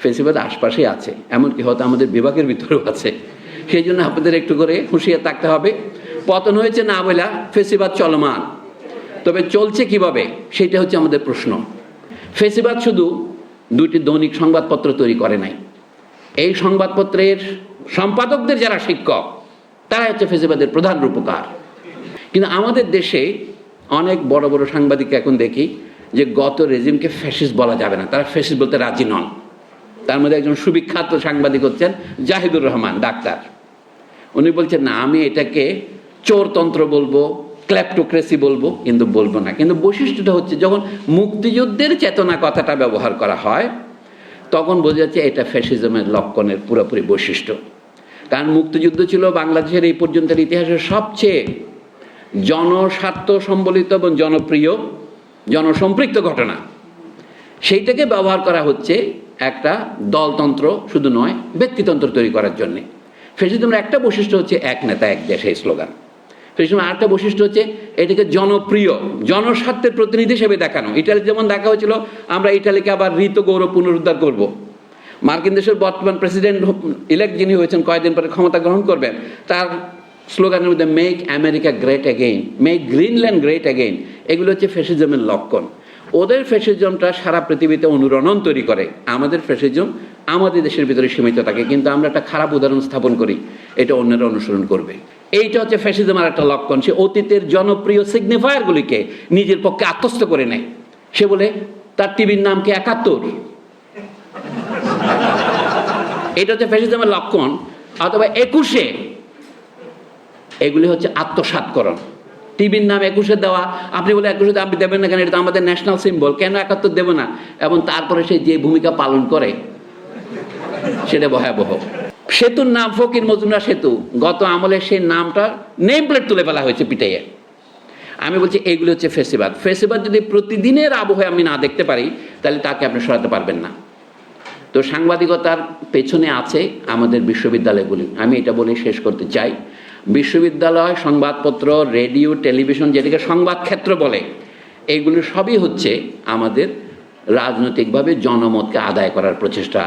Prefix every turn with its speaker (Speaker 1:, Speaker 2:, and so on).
Speaker 1: ফেসিবাদ আশপাশেই আছে, এমনকি হয়তো আমাদের বিভাগের ভিতরেও আছে। সেই জন্য আপনাদের একটু করে হুঁশিয়ার থাকতে হবে। পতন হয়েছে না বলা, ফেসিবাদ চলমান, তবে চলছে কিভাবে সেটা হচ্ছে আমাদের প্রশ্ন। ফেসিবাদ শুধু দুইটি দৈনিক সংবাদপত্র তৈরি করে নাই, এই সংবাদপত্রের সম্পাদকদের যারা শিক্ষক তারা হচ্ছে ফেসিবাদের প্রধান রূপকার। কিন্তু আমাদের দেশে অনেক বড় বড় সাংবাদিক এখন দেখি যে গত রেজিমকে ফ্যাসিস্ট বলা যাবে না, তারা ফ্যাসিস্ট বলতে রাজি নন। তার মধ্যে একজন সুবিখ্যাত সাংবাদিক হচ্ছেন জাহিদুর রহমান ডাক্তার। উনি বলছেন না, আমি এটাকে চোরতন্ত্র বলবো, ক্ল্যাপ্টোক্রেসি বলবো, কিন্তু বলবো না। কিন্তু বৈশিষ্ট্যটা হচ্ছে যখন মুক্তিযুদ্ধের চেতনা কথাটা ব্যবহার করা হয় তখন বোঝা যাচ্ছে এটা ফ্যাসিজমের লক্ষণের পুরোপুরি বৈশিষ্ট্য। কারণ মুক্তিযুদ্ধ ছিল বাংলাদেশের এই পর্যন্তের ইতিহাসের সবচেয়ে জনস্বার্থ সম্বলিত এবং জনপ্রিয় জনসম্পৃক্ত ঘটনা। সেইটাকে ব্যবহার করা হচ্ছে একটা দলতন্ত্র শুধু নয়, ব্যক্তিতন্ত্র তৈরি করার জন্যে। ফ্যাসিজমের একটা বৈশিষ্ট্য হচ্ছে এক নেতা এক দেশ, এই স্লোগান। ফ্যাসিজমের আরেকটা বৈশিষ্ট্য হচ্ছে এটাকে জনপ্রিয় জনস্বার্থের প্রতিনিধি হিসেবে দেখানো। ইটালি যেমন দেখা হয়েছিল, আমরা ইটালিকে আবার ঋত গৌরব পুনরুদ্ধার করব। মার্কিন দেশের বর্তমান প্রেসিডেন্ট ইলেক্ট যিনি হয়েছেন, কয়েকদিন পরে ক্ষমতা গ্রহণ করবেন, তার স্লোগানের মধ্যে make America great again, make Greenland great again, এগুলো হচ্ছে ফ্যাসিজমের লক্ষণ। ওদের ফ্যাসিজমটা সারা পৃথিবীতে অনুরণন তৈরি করে, আমাদের ফ্যাসিজম আমাদের দেশের ভিতরে সীমিত থাকে। কিন্তু আমরা একটা খারাপ উদাহরণ স্থাপন করি, এটা অন্যরা অনুসরণ করবে। এইটা হচ্ছে ফ্যাসিজমের একটা লক্ষণ। সে অতীতের জনপ্রিয় সিগনিফায়ারগুলিকে নিজের পক্ষে আত্মস্থ করে নেয়। সে বলে তার টিভির নাম কি ৭১, এটা হচ্ছে ফ্যাসিজমের লক্ষণ। অথবা ২১, এগুলি হচ্ছে আত্মসাৎকরণ। টিভির নাম ২১ দেওয়া, আপনি বলে ২১ আপনি দেবেন না কেন, এটা তো আমাদের ন্যাশনাল সিম্বল, কেন ৭১ দেব না? এবং তারপরে সে যে ভূমিকা পালন করে সেটা ভয়াবহ। সেতুর নাম ফকির মজুমদার সেতু, গত আমলে সেই নামটা নেম প্লেট তুলে ফেলা হয়েছে পিটাইয়ে। আমি বলছি এগুলো হচ্ছে ফেসিবাদ। ফেসিবাদ যদি প্রতিদিনের আবহে আমি না দেখতে পারি তাহলে তাকে আপনি সরাতে পারবেন না। তো সাংবাদিকতার পেছনে আছে আমাদের বিশ্ববিদ্যালয়গুলি। আমি এটা বলে শেষ করতে চাই, বিশ্ববিদ্যালয়, সংবাদপত্র, রেডিও, টেলিভিশন, যেটাকে সংবাদ ক্ষেত্র বলে, এইগুলো সবই হচ্ছে আমাদের রাজনৈতিকভাবে জনমতকে আদায় করার প্রচেষ্টা।